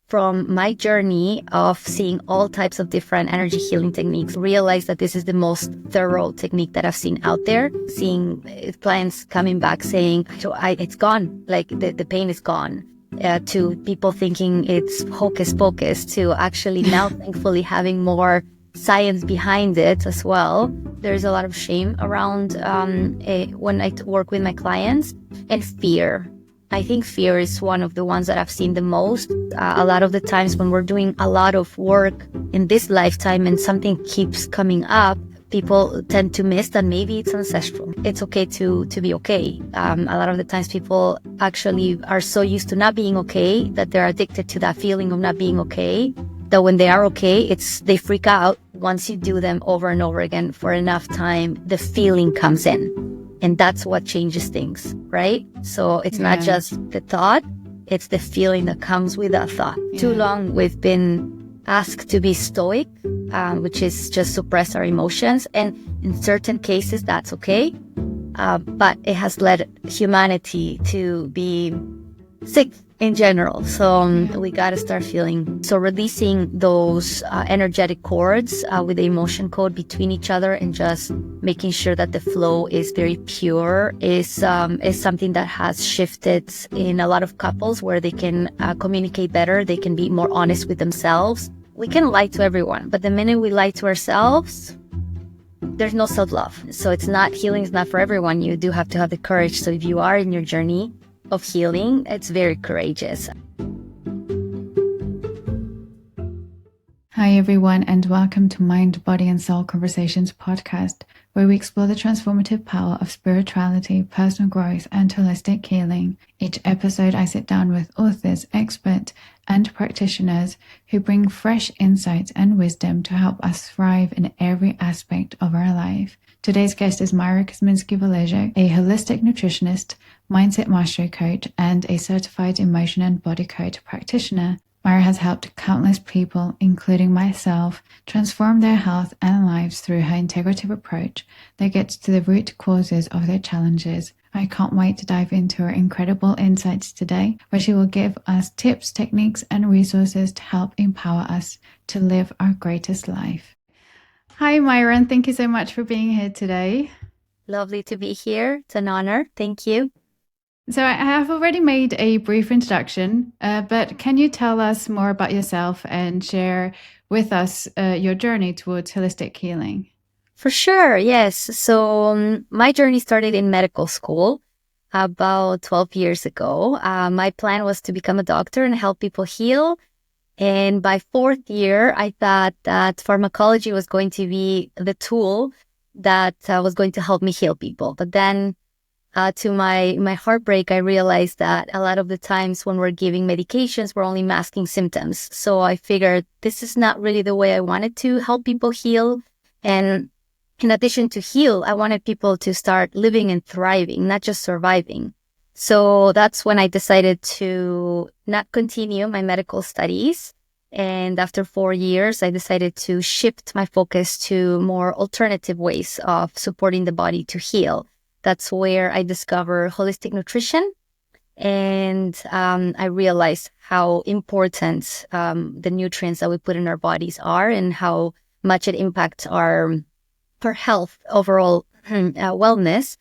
from my journey of seeing all types of different energy healing techniques, realized that this is the most thorough technique that I've seen out there. Seeing clients coming back saying, it's gone, like the pain is gone. To people thinking it's hocus pocus, to actually now thankfully having more science behind it as well. There's a lot of shame around when I work with my clients, and fear. I think fear is one of the ones that I've seen the most. A lot of the times when we're doing a lot of work in this lifetime and something keeps coming up, people tend to miss that maybe it's ancestral. It's okay to be okay. A lot of the times people actually are so used to not being okay that they're addicted to that feeling of not being okay, that when they are okay, they freak out. Once you do them over and over again for enough time, the feeling comes in. And that's what changes things, right? So it's not just the thought, it's the feeling that comes with that thought. Too long we've been asked to be stoic, which is just suppress our emotions. And in certain cases, that's okay. But it has led humanity to be sick in general. So we got to start feeling. So releasing those energetic cords with the emotion code between each other and just making sure that the flow is very pure is something that has shifted in a lot of couples, where they can communicate better. They can be more honest with themselves. We can lie to everyone, but the minute we lie to ourselves, there's no self-love. So healing is not for everyone. You do have to have the courage. So if you are in your journey of healing, it's very courageous. Hi everyone, and welcome to Mind, Body and Soul Conversations podcast, where we explore the transformative power of spirituality, personal growth and holistic healing. Each episode I sit down with authors, experts and practitioners who bring fresh insights and wisdom to help us thrive in every aspect of our life. Today's guest is Maira Kuzminski-Vallejo, a holistic nutritionist, mindset mastery coach, and a certified emotion and body code practitioner. Maira has helped countless people, including myself, transform their health and lives through her integrative approach that gets to the root causes of their challenges. I can't wait to dive into her incredible insights today, where she will give us tips, techniques, and resources to help empower us to live our greatest life. Hi, Maira, and thank you so much for being here today. Lovely to be here. It's an honor. Thank you. So I have already made a brief introduction, but can you tell us more about yourself and share with us your journey towards holistic healing? For sure, yes. So my journey started in medical school about 12 years ago. My plan was to become a doctor and help people heal. And by fourth year, I thought that pharmacology was going to be the tool that was going to help me heal people. But then to my heartbreak, I realized that a lot of the times when we're giving medications, we're only masking symptoms. So I figured this is not really the way I wanted to help people heal. And in addition to heal, I wanted people to start living and thriving, not just surviving. So that's when I decided to not continue my medical studies. And after 4 years, I decided to shift my focus to more alternative ways of supporting the body to heal. That's where I discovered holistic nutrition. And I realized how important the nutrients that we put in our bodies are, and how much it impacts our health, overall wellness.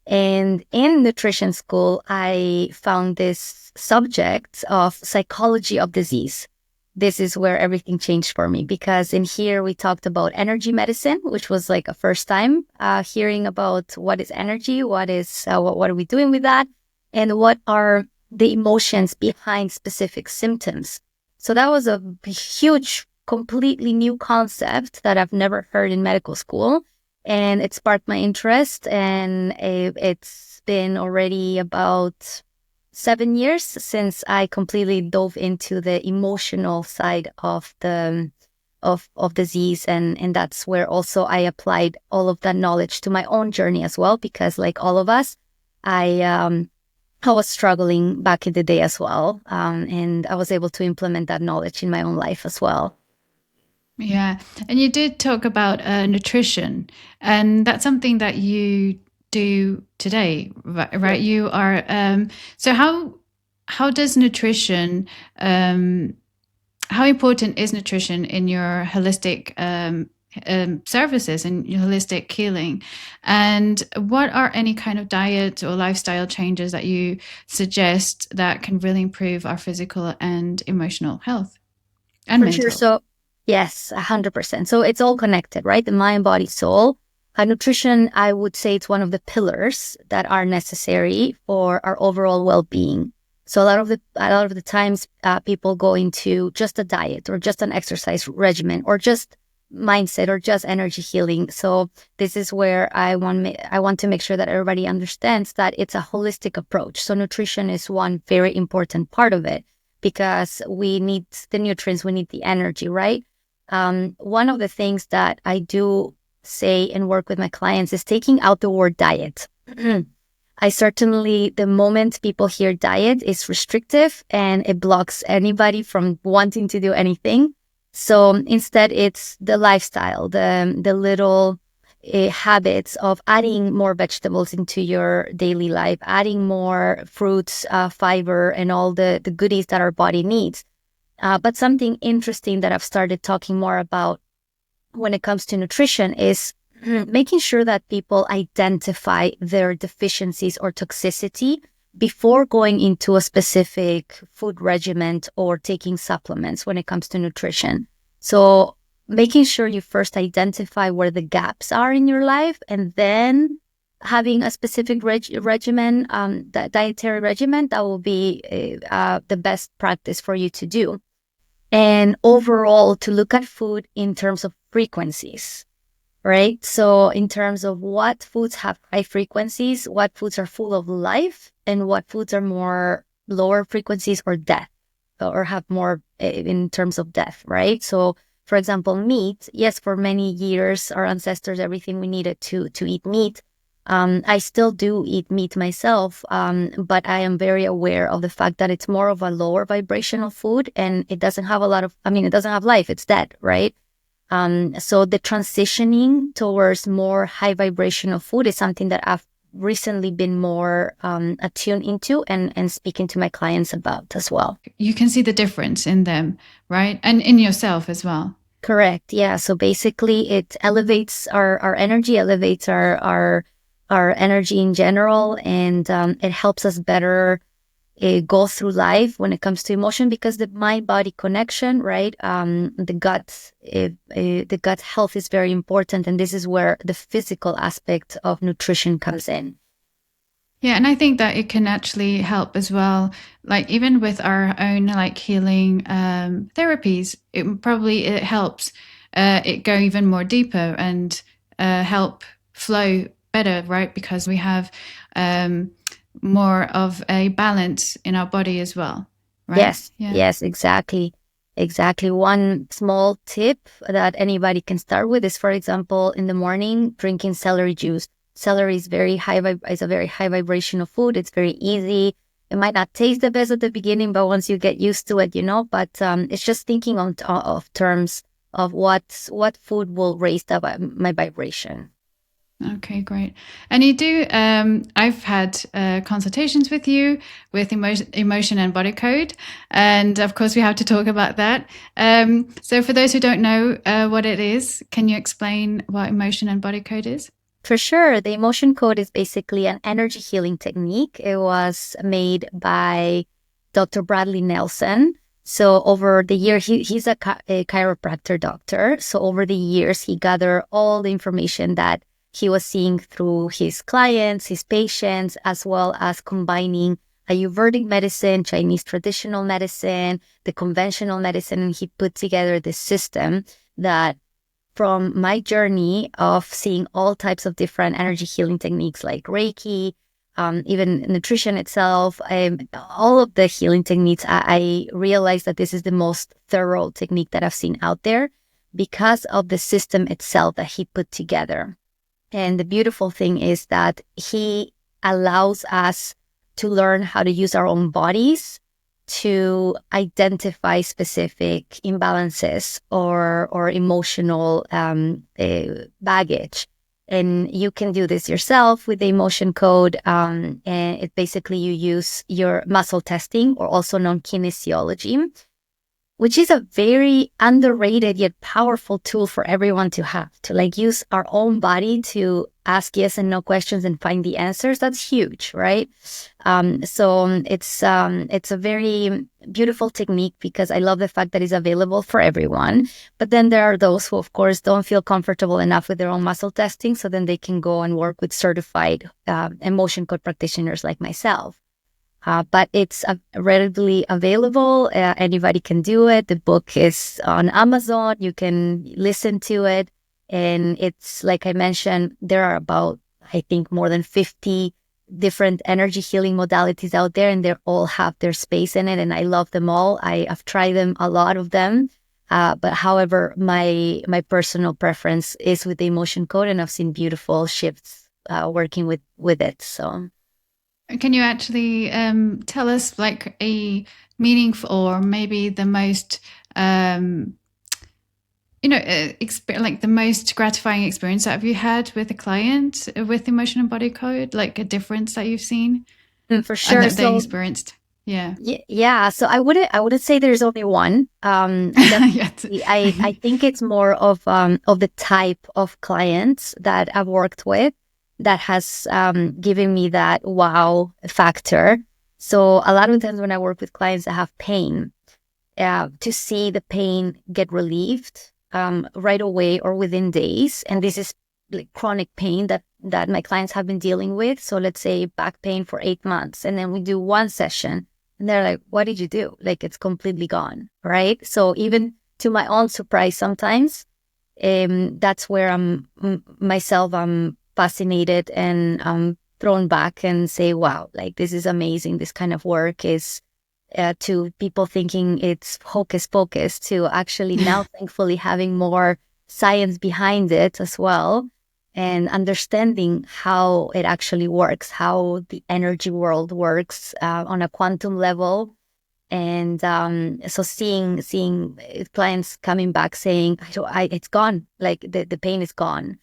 And in nutrition school, I found this subject of psychology of disease. This is where everything changed for me, because in here we talked about energy medicine, which was like a first time hearing about what is energy, what are we doing with that, and what are the emotions behind specific symptoms. So that was a huge, completely new concept that I've never heard in medical school. And it sparked my interest, and it's been already about 7 years since I completely dove into the emotional side of the of disease, and that's where also I applied all of that knowledge to my own journey as well, because like all of us, I was struggling back in the day as well, and I was able to implement that knowledge in my own life as well. Yeah. And you did talk about nutrition, and that's something that you do today, right? Yeah. You are, so how does nutrition how important is nutrition in your holistic services and your holistic healing? And what are any kind of diet or lifestyle changes that you suggest that can really improve our physical and emotional health and For sure. mental? So, yes, 100%. So it's all connected, right? The mind, body, soul. Nutrition, I would say it's one of the pillars that are necessary for our overall well-being. So a lot of the times, people go into just a diet or just an exercise regimen or just mindset or just energy healing. So this is where I want to make sure that everybody understands that it's a holistic approach. So nutrition is one very important part of it because we need the nutrients, we need the energy, right? One of the things that I do say and work with my clients is taking out the word diet. I certainly, the moment people hear diet, is restrictive and it blocks anybody from wanting to do anything. So instead, it's the lifestyle, the little habits of adding more vegetables into your daily life, adding more fruits, fiber, and all the goodies that our body needs. But something interesting that I've started talking more about when it comes to nutrition is making sure that people identify their deficiencies or toxicity before going into a specific food regimen or taking supplements when it comes to nutrition. So making sure you first identify where the gaps are in your life and then having a specific regimen, that dietary regimen, that will be the best practice for you to do. And overall, to look at food in terms of frequencies, right? So in terms of what foods have high frequencies, what foods are full of life, and what foods are more lower frequencies or death, or have more in terms of death, right? So for example, meat, yes, for many years, our ancestors, everything we needed to eat meat. I still do eat meat myself, but I am very aware of the fact that it's more of a lower vibrational food and it doesn't have it doesn't have life, it's dead, right? So the transitioning towards more high vibrational food is something that I've recently been more attuned into and speaking to my clients about as well. You can see the difference in them, right? And in yourself as well. Correct. Yeah. So basically it elevates our energy, elevates our energy in general, and it helps us better go through life when it comes to emotion, because the mind body connection, right? The gut health is very important, and this is where the physical aspect of nutrition comes in. Yeah, and I think that it can actually help as well. Like even with our own like healing therapies, it helps it go even more deeper and help flow better, right? Because we have more of a balance in our body as well, right? Yes, Yeah. yes, exactly. Exactly. One small tip that anybody can start with is, for example, in the morning, drinking celery juice. Celery is is a very high vibrational food. It's very easy. It might not taste the best at the beginning, but once you get used to it, but it's just thinking of terms of what food will raise my vibration. Okay, great. And you do, I've had consultations with you with emotion and body code. And of course, we have to talk about that. So, for those who don't know what it is, can you explain what emotion and body code is? For sure. The emotion code is basically an energy healing technique. It was made by Dr. Bradley Nelson. So over the year, he's a chiropractor doctor. So over the years, he gathered all the information that he was seeing through his clients, his patients, as well as combining Ayurvedic medicine, Chinese traditional medicine, the conventional medicine, and he put together this system that, from my journey of seeing all types of different energy healing techniques like Reiki, even nutrition itself, all of the healing techniques, I realized that this is the most thorough technique that I've seen out there because of the system itself that he put together. And the beautiful thing is that he allows us to learn how to use our own bodies to identify specific imbalances or emotional baggage. And you can do this yourself with the emotion code. And it basically, you use your muscle testing, or also known kinesiology. which is a very underrated yet powerful tool for everyone to have, to like use our own body to ask yes and no questions and find the answers. That's huge, right? So it's a very beautiful technique because I love the fact that it's available for everyone. But then there are those who, of course, don't feel comfortable enough with their own muscle testing, so then they can go and work with certified emotion code practitioners like myself. But it's readily available. Anybody can do it. The book is on Amazon. You can listen to it. And it's like I mentioned, there are about, I think, more than 50 different energy healing modalities out there, and they all have their space in it. And I love them all. I've tried them, a lot of them. But however, my personal preference is with the emotion code, and I've seen beautiful shifts working with it. So. Can you actually tell us like a meaningful or maybe the most, like the most gratifying experience that you had with a client with emotion and body code, like a difference that you've seen For and sure. that they So experienced? Yeah. yeah. So I wouldn't say there's only one. Yes. I think it's more of the type of clients that I've worked with that has given me that wow factor. So a lot of times when I work with clients that have pain, to see the pain get relieved right away or within days. And this is like chronic pain that my clients have been dealing with. So let's say back pain for 8 months, and then we do one session, and they're like, "What did you do?" Like it's completely gone, right? So even to my own surprise, sometimes that's where I'm fascinated and thrown back and say, "Wow, like this is amazing. This kind of work is." To people thinking it's hocus pocus, to actually now thankfully having more science behind it as well, and understanding how it actually works, how the energy world works on a quantum level. And so seeing clients coming back saying, it's gone, like the pain is gone.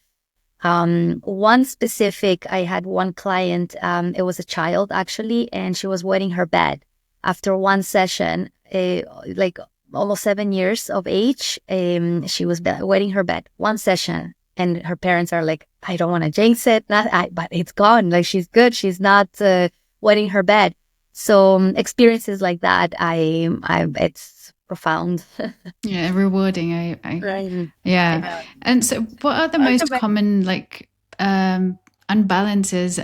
One specific, I had one client, it was a child actually, and she was wetting her bed after one session, like almost 7 years of age. She was wetting her bed, one session, and her parents are like, I don't want to jinx it, but it's gone. Like she's good. She's not wetting her bed. So experiences like that, it's profound. Yeah, rewarding. Right. Yeah. And so, what are the most common like unbalances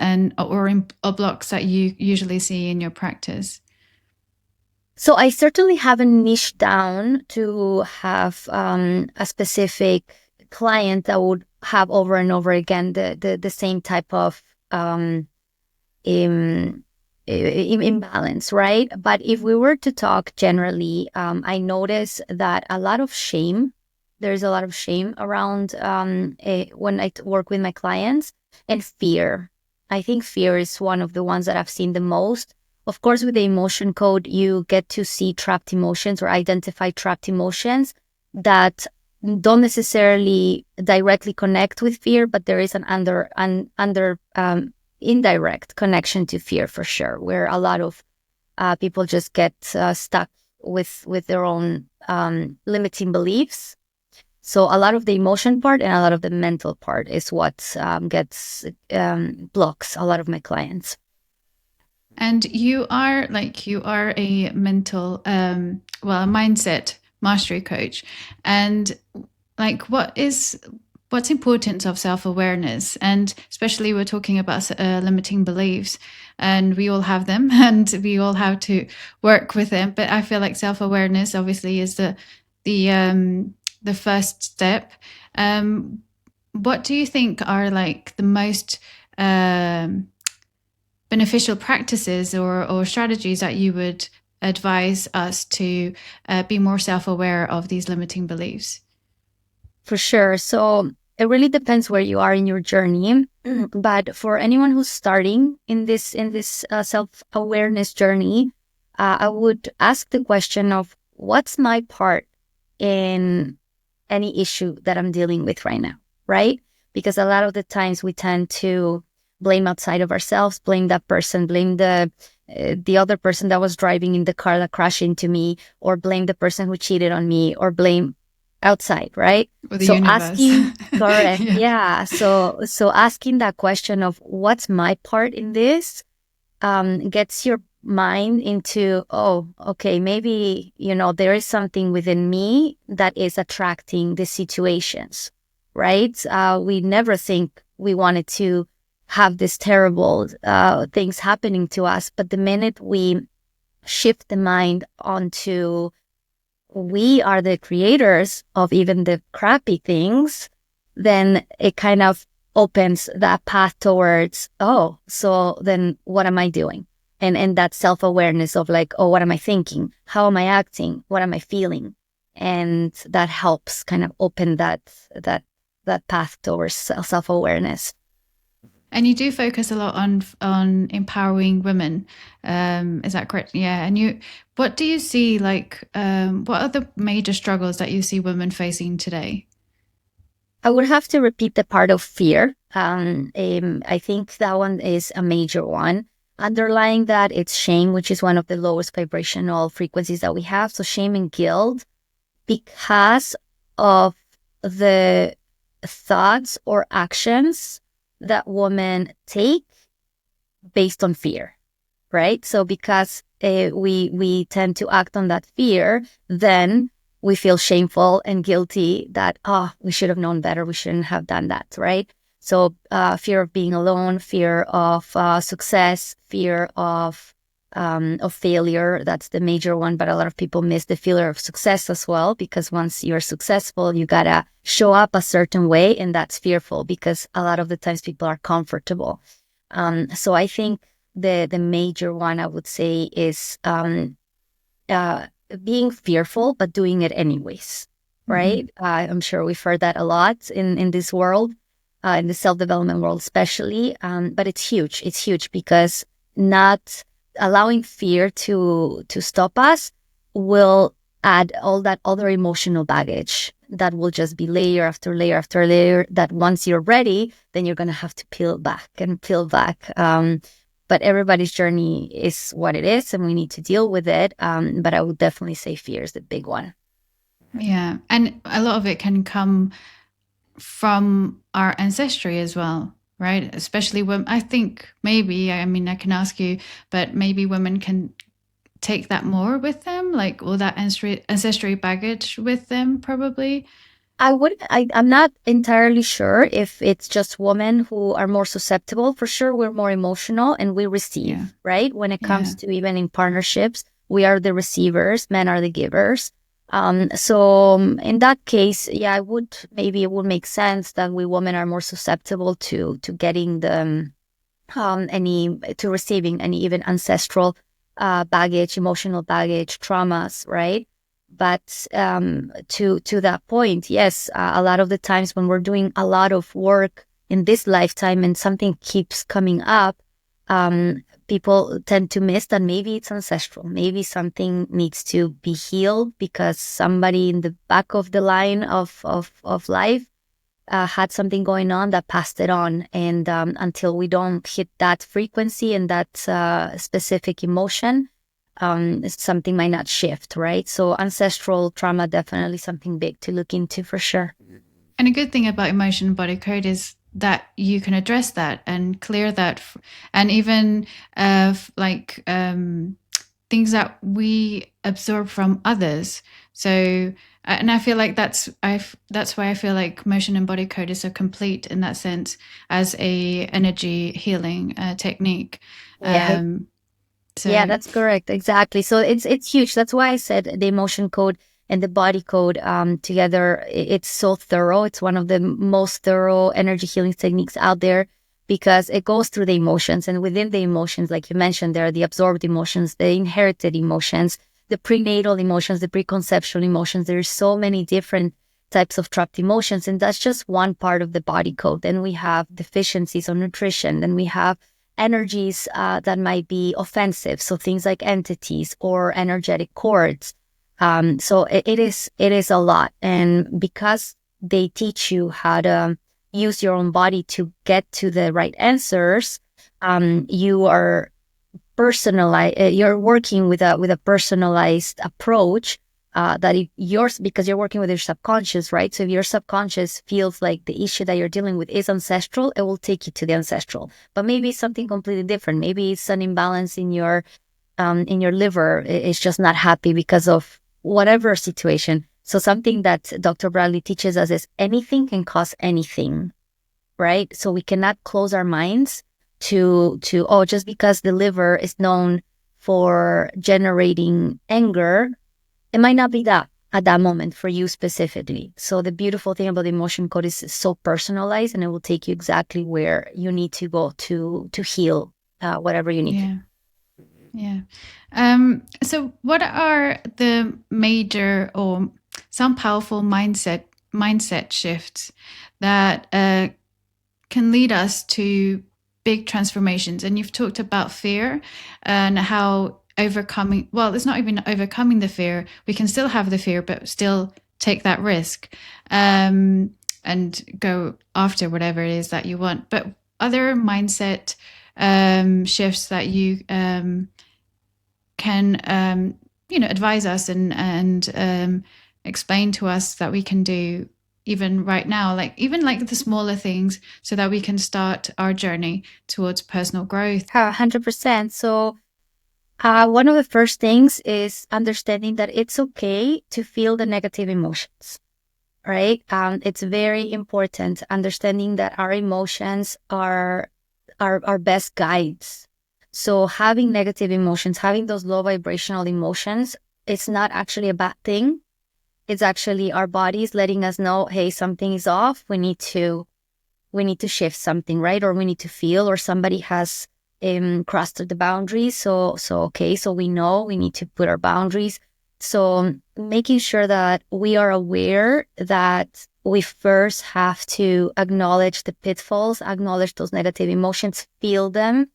or blocks that you usually see in your practice? So I certainly haven't niched down to have a specific client that would have over and over again the same type of im, imbalance, right? But if we were to talk generally, I notice that there's a lot of shame around when I work with my clients, and fear. I think fear is one of the ones that I've seen the most. Of course, with the emotion code, you get to see trapped emotions or identify trapped emotions that don't necessarily directly connect with fear, but there is an under indirect connection to fear for sure, where a lot of people just get stuck with their own limiting beliefs. So a lot of the emotion part and a lot of the mental part is what gets blocks a lot of my clients. And you are a mental, a mindset mastery coach. And like, what's important of self-awareness? And especially we're talking about limiting beliefs, and we all have them and we all have to work with them. But I feel like self-awareness obviously is the first step. What do you think are like the most beneficial practices or strategies that you would advise us to be more self-aware of these limiting beliefs? For sure. So it really depends where you are in your journey. But for anyone who's starting in this self-awareness journey, I would ask the question of what's my part in any issue that I'm dealing with right now, right? Because a lot of the times we tend to blame outside of ourselves, blame that person, blame the other person that was driving in the car that crashed into me, or blame the person who cheated on me, or blame outside, right? Or the So universe. asking, correct, Yeah. yeah. So asking that question of what's my part in this, gets your mind into, oh, okay, maybe, there is something within me that is attracting the situations, right? We never think we wanted to have this terrible things happening to us, but the minute we shift the mind onto we are the creators of even the crappy things, then it kind of opens that path towards, oh, so then what am I doing? And that self-awareness of like, oh, what am I thinking? How am I acting? What am I feeling? And that helps kind of open that path towards self-awareness. And you do focus a lot on empowering women. Is that correct? Yeah. And what do you see, like, what are the major struggles that you see women facing today? I would have to repeat the part of fear. I think that one is a major one. Underlying that, it's shame, which is one of the lowest vibrational frequencies that we have. So shame and guilt, because of the thoughts or actions that women take based on fear, right? So because we tend to act on that fear, then we feel shameful and guilty that, oh, we should have known better. We shouldn't have done that, right? So fear of being alone, fear of success, fear of failure. That's the major one. But a lot of people miss the fear of success as well, because once you're successful, you gotta show up a certain way, and that's fearful because a lot of the times people are comfortable. So I think the major one I would say is uh, being fearful, but doing it anyways, Mm-hmm. right? I'm sure we've heard that a lot in this world, in the self-development world especially. But it's huge. It's huge because not allowing fear to stop us will add all that other emotional baggage that will just be layer after layer after layer, that once you're ready, then you're going to have to peel back and peel back. But everybody's journey is what it is, and we need to deal with it. But I would definitely say fear is the big one. Yeah. And a lot of it can come from our ancestry as well, right? Especially when I think maybe, I mean, I can ask you, but maybe women can take that more with them, like all that ancestry baggage with them, probably. I'm not entirely sure if it's just women who are more susceptible. For sure, we're more emotional and we Yeah. receive, right? When it Yeah. comes to even in partnerships, we are the receivers, men are the givers. So in that case, yeah, maybe it would make sense that we women are more susceptible to getting to receiving any even ancestral baggage, emotional baggage, traumas, right? But to that point, yes, a lot of the times when we're doing a lot of work in this lifetime and something keeps coming up, people tend to miss that maybe it's ancestral. Maybe something needs to be healed because somebody in the back of the line of life had something going on that passed it on. And until we don't hit that frequency and that specific emotion, something might not shift, right? So ancestral trauma, definitely something big to look into for sure. And a good thing about emotion and body code is that you can address that and clear that, and even like things that we absorb from others. So, and I feel like that's why I feel like motion and body code is so complete in that sense as a energy healing technique. Yeah. Um, Yeah, so that's correct. Exactly. So it's huge. That's why I said the emotion code and the body code together. It's so thorough. It's one of the most thorough energy healing techniques out there because it goes through the emotions, and within the emotions, like you mentioned, there are the absorbed emotions, the inherited emotions, the prenatal emotions, the preconceptual emotions. There's so many different types of trapped emotions, and that's just one part of the body code. Then we have deficiencies on nutrition. Then we have energies that might be offensive. So things like entities or energetic cords. So it is a lot. And because they teach you how to use your own body to get to the right answers, you are you're working with a personalized approach, yours, because you're working with your subconscious, right? So if your subconscious feels like the issue that you're dealing with is ancestral, it will take you to the ancestral. But maybe it's something completely different. Maybe it's an imbalance in your liver. It's just not happy because of whatever situation. So something that Dr. Bradley teaches us is anything can cause anything, right? So we cannot close our minds to oh, just because the liver is known for generating anger, it might not be that at that moment for you specifically. So the beautiful thing about the emotion code is it's so personalized, and it will take you exactly where you need to go to heal whatever you need to. Yeah. So what are the major or some powerful mindset shifts that can lead us to big transformations? And you've talked about fear and how overcoming, well, it's not even overcoming the fear. We can still have the fear, but still take that risk and go after whatever it is that you want. But other mindset shifts that you can advise us and explain to us that we can do even right now, like even like the smaller things, so that we can start our journey towards personal growth. 100%. So one of the first things is understanding that it's okay to feel the negative emotions, right? It's very important understanding that our emotions are our best guides. So having negative emotions, having those low vibrational emotions, it's not actually a bad thing. It's actually our bodies letting us know, hey, something is off. We need to shift something, right? Or we need to feel, or somebody has crossed the boundaries. So okay, so we know we need to put our boundaries. So making sure that we are aware that we first have to acknowledge the pitfalls, acknowledge those negative emotions, feel them,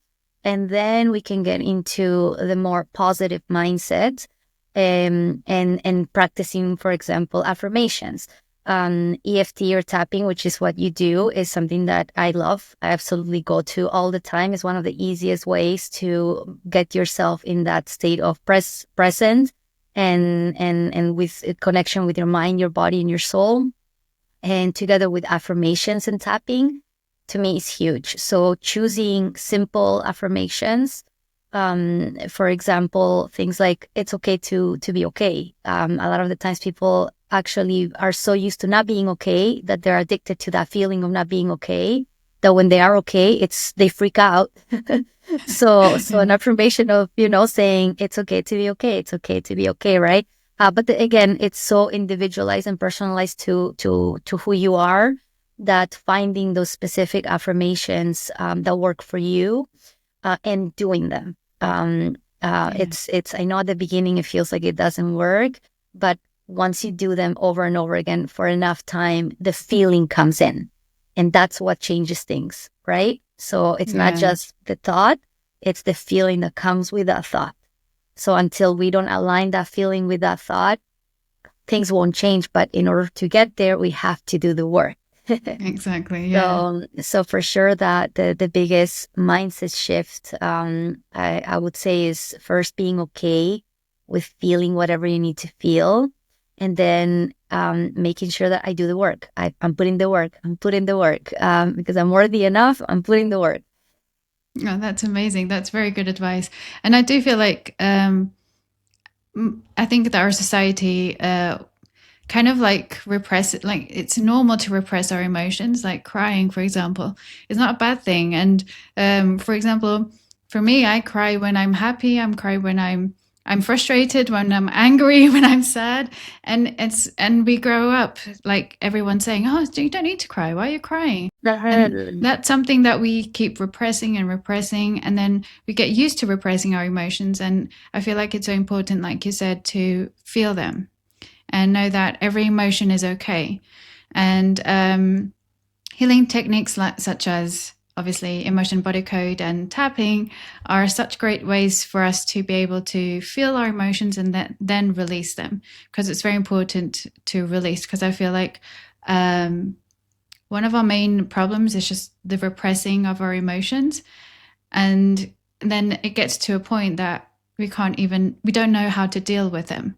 and then we can get into the more positive mindset, and practicing, for example, affirmations. EFT or tapping, which is what you do, is something that I love. I absolutely go to all the time. It's one of the easiest ways to get yourself in that state of present and with a connection with your mind, your body, and your soul. And together with affirmations and tapping, to me is huge. So choosing simple affirmations, for example, things like it's okay to be okay. A lot of the times people actually are so used to not being okay that they're addicted to that feeling of not being okay, that when they are okay, they freak out. So an affirmation of, saying it's okay to be okay. It's okay to be okay. Right. But again, it's so individualized and personalized to who you are, that finding those specific affirmations that work for you, and doing them. It's I know at the beginning it feels like it doesn't work, but once you do them over and over again for enough time, the feeling comes in, and that's what changes things, right? So it's not just the thought, it's the feeling that comes with that thought. So until we don't align that feeling with that thought, things won't change. But in order to get there, we have to do the work. Exactly. Yeah. So for sure that the biggest mindset shift, I would say, is first being okay with feeling whatever you need to feel, and then making sure that I do the work. I'm putting the work. I'm putting the work because I'm worthy enough. I'm putting the work. Oh, that's amazing. That's very good advice. And I do feel like I think that our society kind of like repress it. Like it's normal to repress our emotions, like crying, for example, is not a bad thing. And for example, for me, I cry when I'm happy. I'm cry when I'm frustrated, when I'm angry, when I'm sad. And we grow up like everyone saying, "Oh, you don't need to cry. Why are you crying?" And that's something that we keep repressing and repressing, and then we get used to repressing our emotions. And I feel like it's so important, like you said, to feel them and know that every emotion is okay. And healing techniques such as obviously emotion body code and tapping are such great ways for us to be able to feel our emotions and then release them, because it's very important to release, because I feel like one of our main problems is just the repressing of our emotions. And then it gets to a point that we don't know how to deal with them.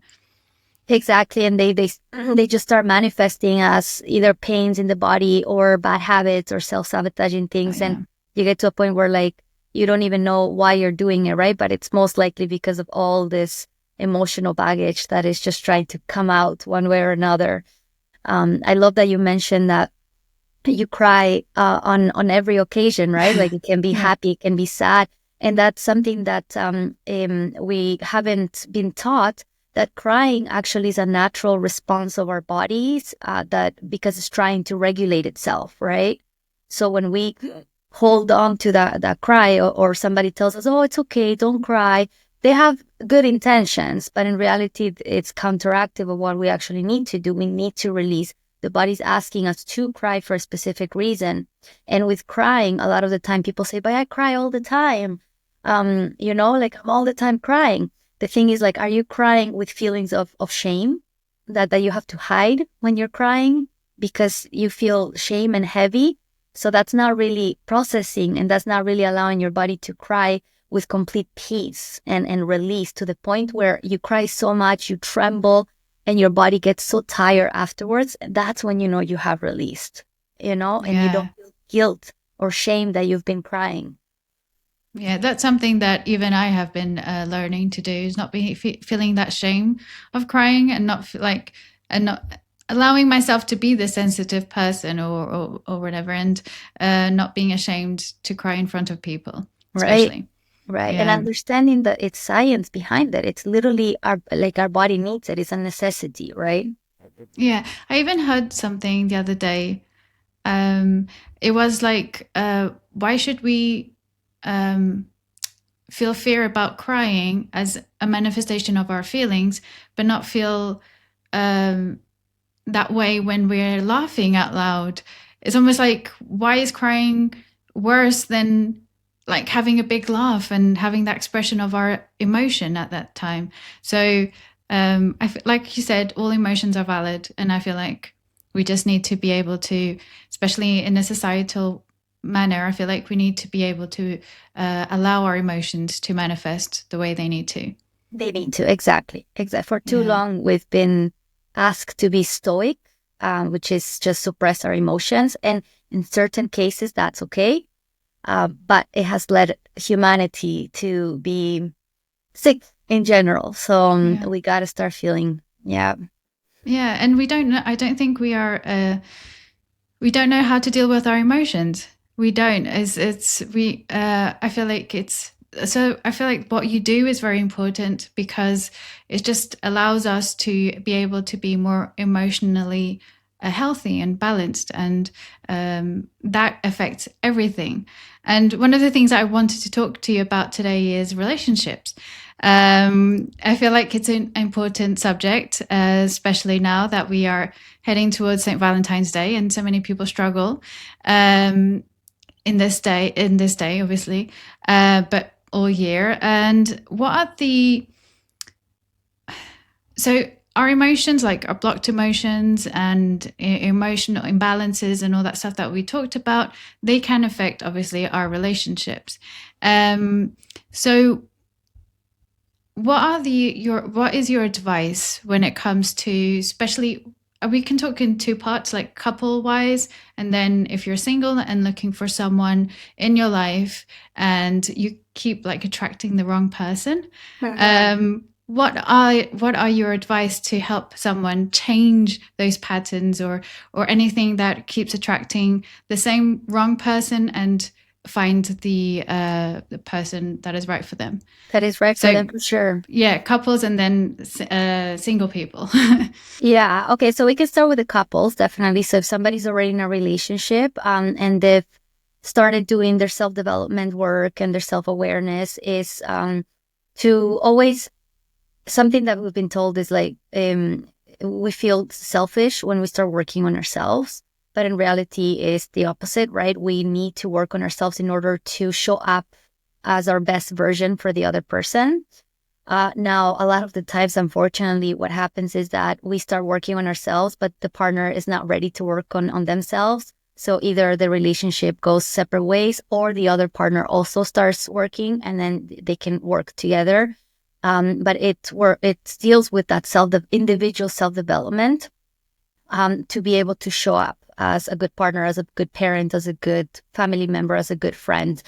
Exactly. And they just start manifesting as either pains in the body or bad habits or self-sabotaging things. Yeah. And you get to a point where like you don't even know why you're doing it, right? But it's most likely because of all this emotional baggage that is just trying to come out one way or another. I love that you mentioned that you cry on every occasion, right? Like it can be Yeah. happy, it can be sad, and that's something that we haven't been taught, that crying actually is a natural response of our bodies, that because it's trying to regulate itself, right? So when we hold on to that cry, or somebody tells us, "Oh, it's okay, don't cry," they have good intentions, but in reality, it's counteractive of what we actually need to do. We need to release. The body's asking us to cry for a specific reason. And with crying, a lot of the time people say, but I cry all the time. Like I'm all the time crying. The thing is, like, are you crying with feelings of shame that you have to hide when you're crying because you feel shame and heavy? So that's not really processing, and that's not really allowing your body to cry with complete peace and release, to the point where you cry so much, you tremble, and your body gets so tired afterwards. That's when you know you have released, and you don't Yeah. feel guilt or shame that you've been crying. Yeah, that's something that even I have been learning to do, is not feeling that shame of crying, and not allowing myself to be the sensitive person, or whatever, and not being ashamed to cry in front of people, Right. especially. Right. And Yeah. understanding that it's science behind it. It's literally our body needs it. It's a necessity, right? Yeah. I even heard something the other day. Um, it was like, why should we um, feel fear about crying as a manifestation of our feelings, but not feel um, that way when we're laughing out loud? It's almost like, why is crying worse than like having a big laugh and having that expression of our emotion at that time? So, like you said, all emotions are valid, and I feel like we just need to be able to, especially in a societal manner, I feel like we need to be able to allow our emotions to manifest the way they need to. They need to. Exactly. Exactly. For too Yeah. long, we've been asked to be stoic, which is just suppress our emotions. And in certain cases, that's okay. But it has led humanity to be sick in general. So Yeah. we got to start feeling, yeah. Yeah, and we don't know. I don't think we are. We don't know how to deal with our emotions. We don't. It's we. I feel like it's. So I feel like what you do is very important, because it just allows us to be able to be more emotionally healthy and balanced, and that affects everything. And one of the things I wanted to talk to you about today is relationships. I feel like it's an important subject, especially now that we are heading towards St. Valentine's Day, and so many people struggle in this day, obviously, but all year. And what are the so our emotions, like our blocked emotions and emotional imbalances and all that stuff that we talked about, they can affect obviously our relationships. So what is your advice when it comes to, especially, we can talk in two parts, like couple wise, and then if you're single and looking for someone in your life and you keep like attracting the wrong person, Mhm. what are your advice to help someone change those patterns, or anything that keeps attracting the same wrong person, and find the person that is right for them? That is right for So them for sure. yeah, couples, and then single people. Yeah. Okay. So we can start with the couples, definitely. So if somebody's already in a relationship, and they've started doing their self-development work and their self-awareness, is to always, something that we've been told is like, we feel selfish when we start working on ourselves. But in reality, is the opposite, right? We need to work on ourselves in order to show up as our best version for the other person. Now, a lot of the times, unfortunately, what happens is that we start working on ourselves, but the partner is not ready to work on themselves. So either the relationship goes separate ways, or the other partner also starts working, and then they can work together. But it deals with that individual self development, to be able to show up as a good partner, as a good parent, as a good family member, as a good friend.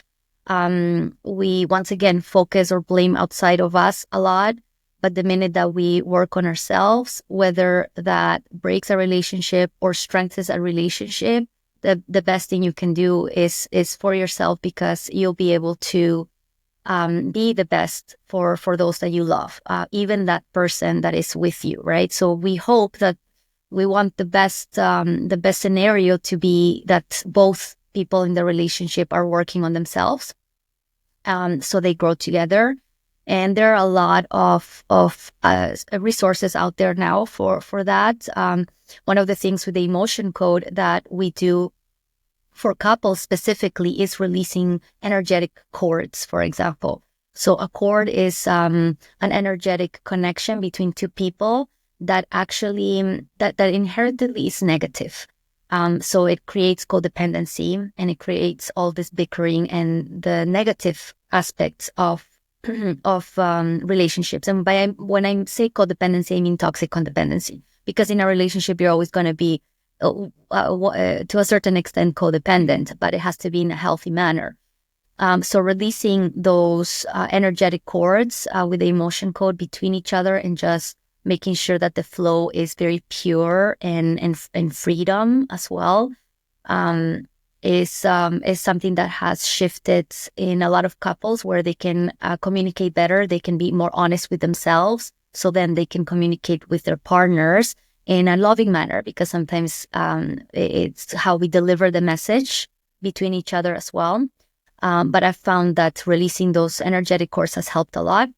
We once again focus or blame outside of us a lot. But the minute that we work on ourselves, whether that breaks a relationship or strengthens a relationship, the best thing you can do is for yourself, because you'll be able to be the best for those that you love, even that person that is with you, right? So we want the best scenario to be that both people in the relationship are working on themselves, so they grow together. And there are a lot of resources out there now for that. One of the things with the emotion code that we do for couples specifically is releasing energetic cords, for example. So a cord is an energetic connection between two people that actually that inherently is negative. So it creates codependency, and it creates all this bickering and the negative aspects of relationships. And when I say codependency, I mean toxic codependency, because in a relationship you're always going to be to a certain extent codependent, but it has to be in a healthy manner. So releasing those energetic cords with the emotion code between each other, and just making sure that the flow is very pure and freedom as well, is something that has shifted in a lot of couples, where they can communicate better. They can be more honest with themselves, so then they can communicate with their partners in a loving manner, because sometimes it's how we deliver the message between each other as well. But I've found that releasing those energetic cords has helped a lot.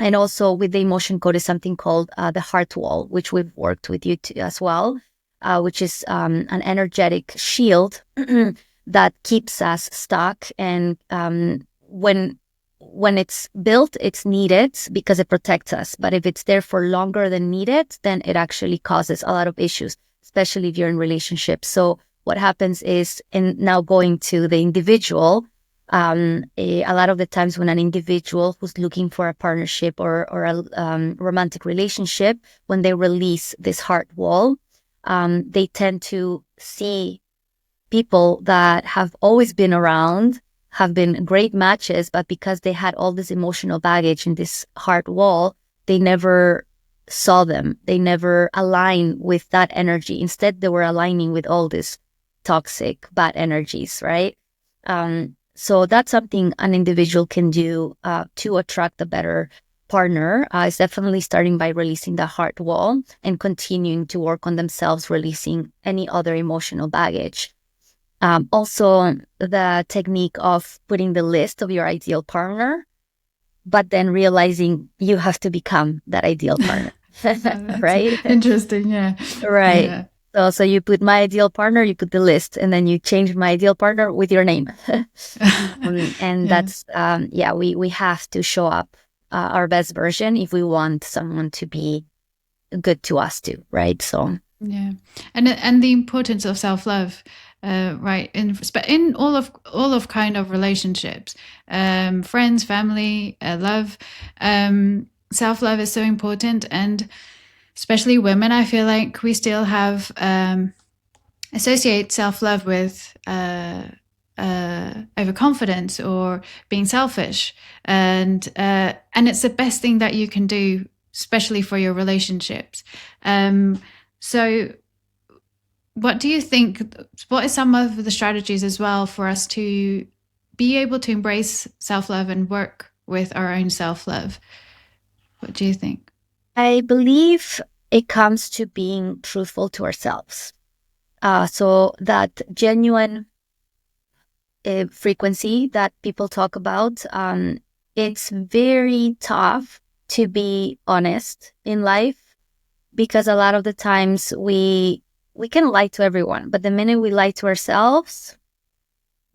And also with the emotion code is something called the heart wall, which we've worked with you as well, which is an energetic shield that keeps us stuck. And when it's built, it's needed because it protects us. But if it's there for longer than needed, then it actually causes a lot of issues, especially if you're in relationships. So what happens is, and now going to the individual, a lot of the times when an individual who's looking for a partnership or a romantic relationship, when they release this heart wall, they tend to see people that have always been around, have been great matches, but because they had all this emotional baggage in this heart wall, they never saw them. They never aligned with that energy. Instead, they were aligning with all these toxic, bad energies, right? So that's something an individual can do to attract a better partner. Is definitely starting by releasing the heart wall and continuing to work on themselves, releasing any other emotional baggage. Also, the technique of putting the list of your ideal partner, but then realizing you have to become that ideal partner, right? Interesting, yeah. Right. Yeah. So you put my ideal partner, you put the list, and then you change my ideal partner with your name. And Yeah. that's, we have to show up our best version if we want someone to be good to us too, right? So yeah, and the importance of self-love, right, in all of kind of relationships, friends, family, love, self-love is so important. And especially women, I feel like we still have associate self-love with overconfidence or being selfish, and it's the best thing that you can do, especially for your relationships. So what do you think, what are some of the strategies as well for us to be able to embrace self-love and work with our own self-love? What do you think? I believe it comes to being truthful to ourselves. So that genuine frequency that people talk about, it's very tough to be honest in life, because a lot of the times we can lie to everyone, but the minute we lie to ourselves,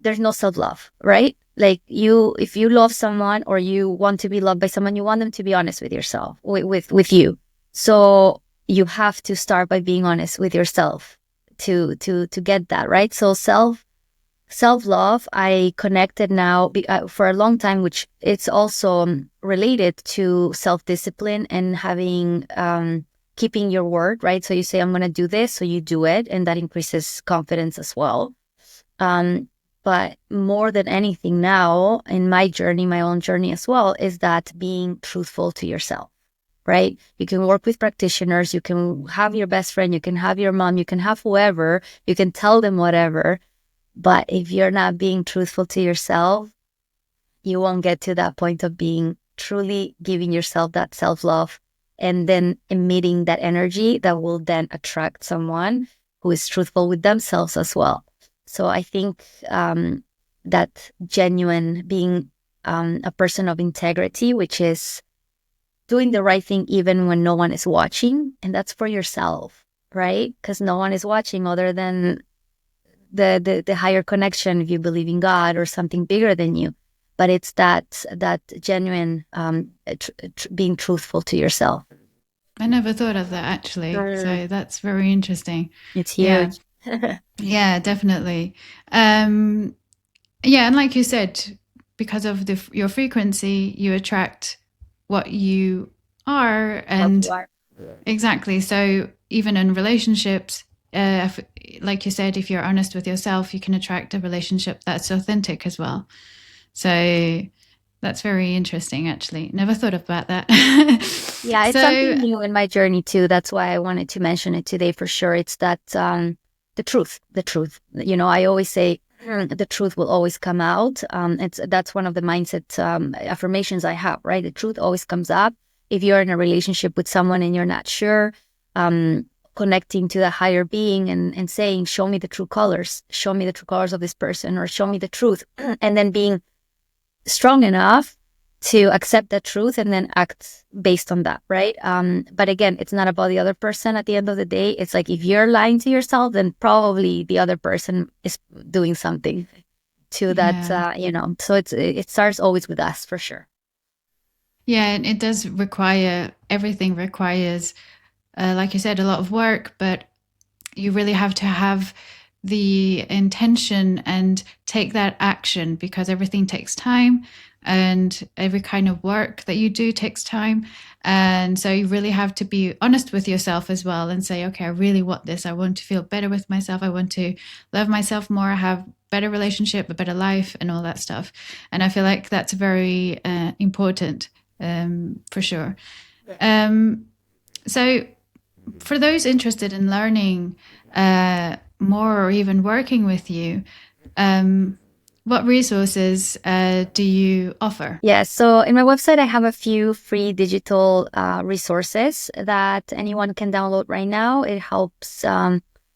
there's no self-love, right? Like if you love someone or you want to be loved by someone, you want them to be honest with yourself, with you. So you have to start by being honest with yourself. to get that, right? So self-love, I connected now for a long time, which it's also related to self-discipline and having keeping your word, right? So you say, I'm going to do this, so you do it, and that increases confidence as well. But more than anything now in my journey, my own journey as well, is that being truthful to yourself, right? You can work with practitioners, you can have your best friend, you can have your mom, you can have whoever, you can tell them whatever. But if you're not being truthful to yourself, you won't get to that point of being truly giving yourself that self-love and then emitting that energy that will then attract someone who is truthful with themselves as well. So I think that genuine being a person of integrity, which is doing the right thing even when no one is watching, and that's for yourself, right? Because no one is watching other than the higher connection, if you believe in God or something bigger than you. But it's that genuine being truthful to yourself. I never thought of that actually. So that's very interesting. It's Yeah. huge. Yeah, definitely. Yeah, and like you said, because of your frequency, you attract what you are, and exactly. So even in relationships, like you said, if you're honest with yourself, you can attract a relationship that's authentic as well. So that's very interesting, actually. Never thought about that. Yeah, it's So, something new in my journey too. That's why I wanted to mention it today for sure. It's that the truth, the truth. You know, I always say the truth will always come out. That's one of the mindset affirmations I have, right? The truth always comes up. If you're in a relationship with someone and you're not sure, connecting to the higher being and saying, show me the true colors, show me the true colors of this person, or show me the truth, and then being strong enough to accept that truth and then act based on that, right? But again, it's not about the other person at the end of the day. It's like if you're lying to yourself, then probably the other person is doing something to that, so it starts always with us for sure. Yeah, and it does require, everything requires, like you said, a lot of work, but you really have to have the intention and take that action, because everything takes time, and every kind of work that you do takes time. And so you really have to be honest with yourself as well and say, okay, I really want this. I want to feel better with myself. I want to love myself more, have better relationship, a better life, and all that stuff. And I feel like that's very important, for sure. So for those interested in learning more or even working with you, what resources do you offer? Yeah, so in my website, I have a few free digital resources that anyone can download right now. It helps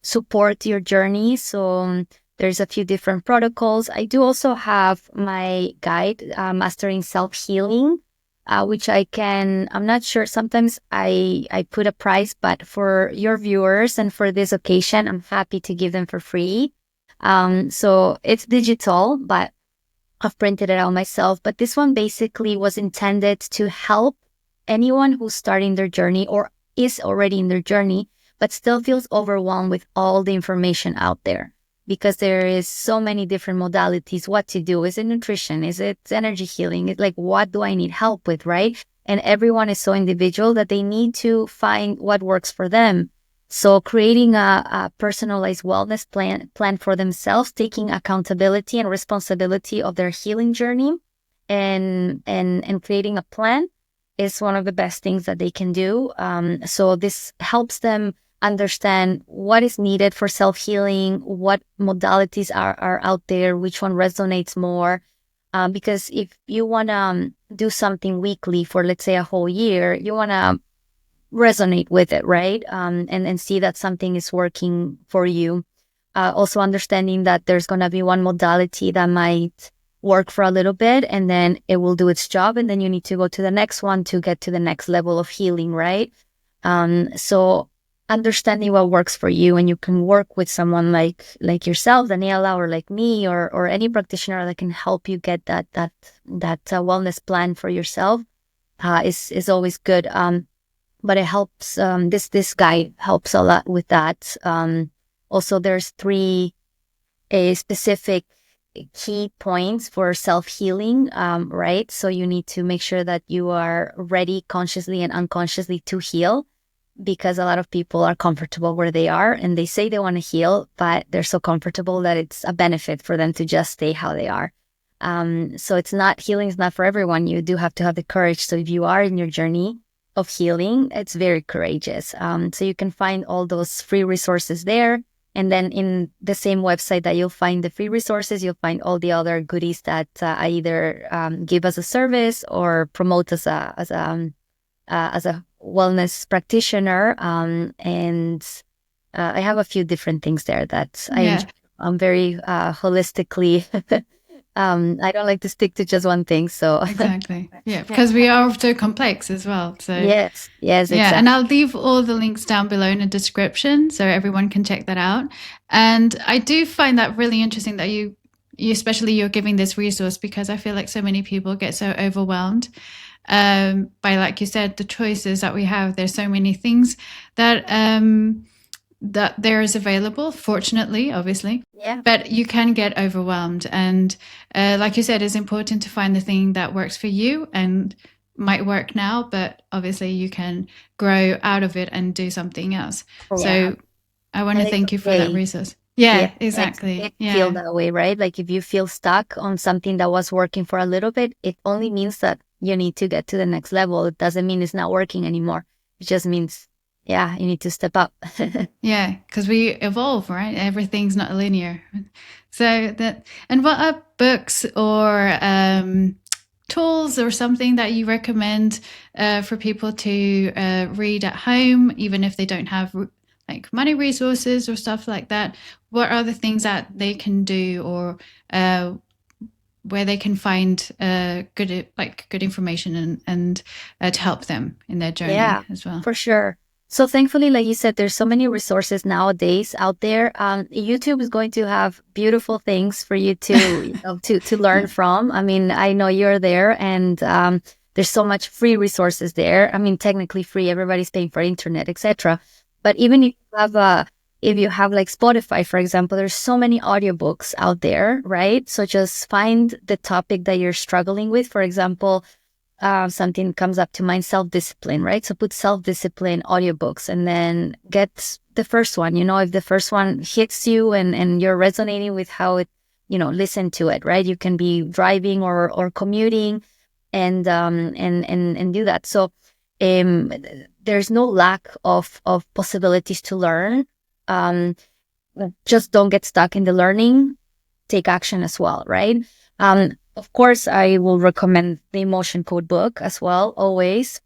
support your journey. So there's a few different protocols. I do also have my guide, Mastering Self-Healing, which I'm not sure, sometimes I put a price, but for your viewers and for this occasion, I'm happy to give them for free. So it's digital, but I've printed it out myself. But this one basically was intended to help anyone who's starting their journey or is already in their journey, but still feels overwhelmed with all the information out there. Because there is so many different modalities, what to do. Is it nutrition? Is it energy healing? It's like, what do I need help with, right? And everyone is so individual that they need to find what works for them. So creating a personalized wellness plan for themselves, taking accountability and responsibility of their healing journey, and creating a plan is one of the best things that they can do. So this helps them understand what is needed for self-healing, what modalities are out there, which one resonates more. Because if you want to do something weekly for, let's say, a whole year, you want to resonate with it, right? And see that something is working for you. Also understanding that there's going to be one modality that might work for a little bit and then it will do its job. And then you need to go to the next one to get to the next level of healing, right? So understanding what works for you, and you can work with someone like yourself, Daniela, or like me, or any practitioner that can help you get that wellness plan for yourself. Is always good. But it helps. This guide helps a lot with that. Also, there's three specific key points for self-healing, right? So you need to make sure that you are ready consciously and unconsciously to heal, because a lot of people are comfortable where they are and they say they want to heal, but they're so comfortable that it's a benefit for them to just stay how they are. So it's not, healing is not for everyone. You do have to have the courage. So if you are in your journey of healing, it's very courageous. So you can find all those free resources there. And then in the same website that you'll find the free resources, you'll find all the other goodies that I either give as a service or promote as a wellness practitioner. And I have a few different things there that I enjoy. I'm very holistically. I don't like to stick to just one thing. So exactly, yeah, because we are so complex as well. So yes, yeah, exactly. and I'll leave all the links down below in the description so everyone can check that out. And I do find that really interesting that you especially you're giving this resource, because I feel like so many people get so overwhelmed by, like you said, the choices that we have. There's so many things that that there is available, fortunately, obviously. Yeah. But you can get overwhelmed. And like you said, it's important to find the thing that works for you and might work now, but obviously you can grow out of it and do something else. Yeah. So I want to thank you for that resource. Yeah, exactly. It feel that way, right? Like if you feel stuck on something that was working for a little bit, it only means that you need to get to the next level. It doesn't mean it's not working anymore. It just means, yeah, you need to step up. Yeah, because we evolve, right? Everything's not linear. So that, and what are books or tools or something that you recommend for people to read at home, even if they don't have like money resources or stuff like that? What are the things that they can do, or where they can find good information and to help them in their journey as well? For sure. So thankfully, like you said, there's so many resources nowadays out there. YouTube is going to have beautiful things for you to to learn from. I mean, I know you're there, and there's so much free resources there. I mean, technically free. Everybody's paying for internet, etc. But even if you have like Spotify, for example, there's so many audiobooks out there, right? So just find the topic that you're struggling with. For example, something comes up to mind, self-discipline, right? So put self-discipline audiobooks and then get the first one. You know, if the first one hits you and you're resonating with how it, listen to it, right? You can be driving or commuting and do that. So there's no lack of possibilities to learn. Just don't get stuck in the learning. Take action as well, right? Of course, I will recommend the Emotion Code book as well, always.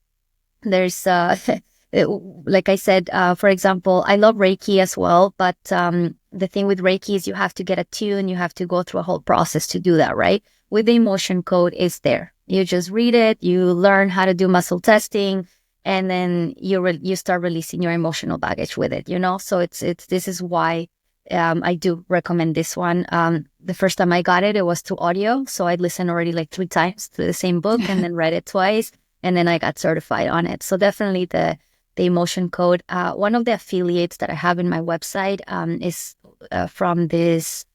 There's, like I said, for example, I love Reiki as well, but the thing with Reiki is you have to get attuned, you have to go through a whole process to do that, right? With the Emotion Code, it's there. You just read it, you learn how to do muscle testing, and then you start releasing your emotional baggage with it, So this is why I do recommend this one. The first time I got it, it was to audio. So I'd listened already like 3 times to the same book and then read it twice. And then I got certified on it. So definitely the Emotion Code. One of the affiliates that I have in my website is from this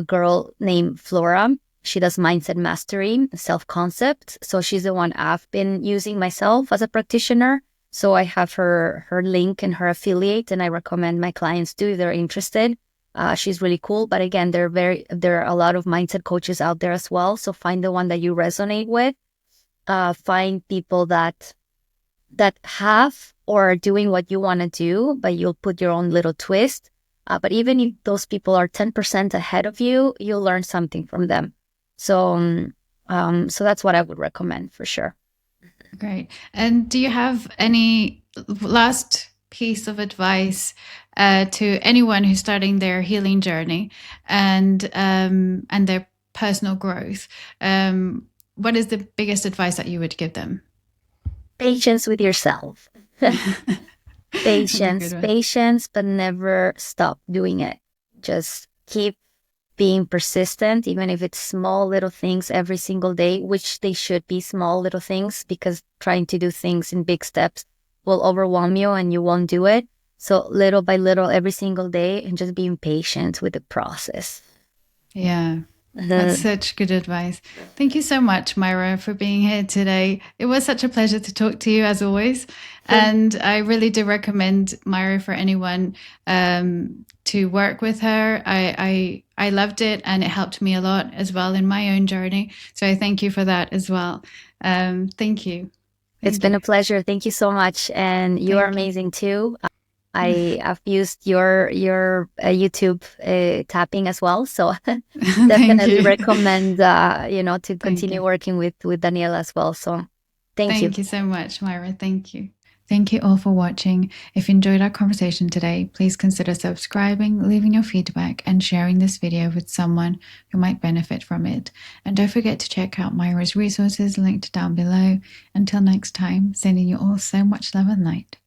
girl named Flora. She does mindset mastery, self-concept. So she's the one I've been using myself as a practitioner. So I have her link and her affiliate, and I recommend my clients too if they're interested. She's really cool. But again, there are a lot of mindset coaches out there as well. So find the one that you resonate with. Find people that have or are doing what you want to do, but you'll put your own little twist. But even if those people are 10% ahead of you, you'll learn something from them. So that's what I would recommend for sure. Great. And do you have any last piece of advice to anyone who's starting their healing journey and their personal growth? What is the biggest advice that you would give them? Patience with yourself. Patience, but never stop doing it. Just keep being persistent, even if it's small little things every single day, which they should be small little things, because trying to do things in big steps will overwhelm you and you won't do it. So little by little, every single day, and just being patient with the process. Yeah. That's such good advice. Thank you so much, Myra, for being here today. It was such a pleasure to talk to you as always. And I really do recommend Myra for anyone to work with her. I loved it, and it helped me a lot as well in my own journey. So I thank you for that as well. Thank you. It's Thank been you. a pleasure. Thank you so much. And you are Thank you. amazing too. I've used your YouTube tapping as well, so Thank definitely you. recommend to Thank continue you. working with Daniela as well. So thank you. Thank you so much, Myra. Thank you. Thank you all for watching. If you enjoyed our conversation today, please consider subscribing, leaving your feedback, and sharing this video with someone who might benefit from it. And don't forget to check out Myra's resources linked down below. Until next time, sending you all so much love and light.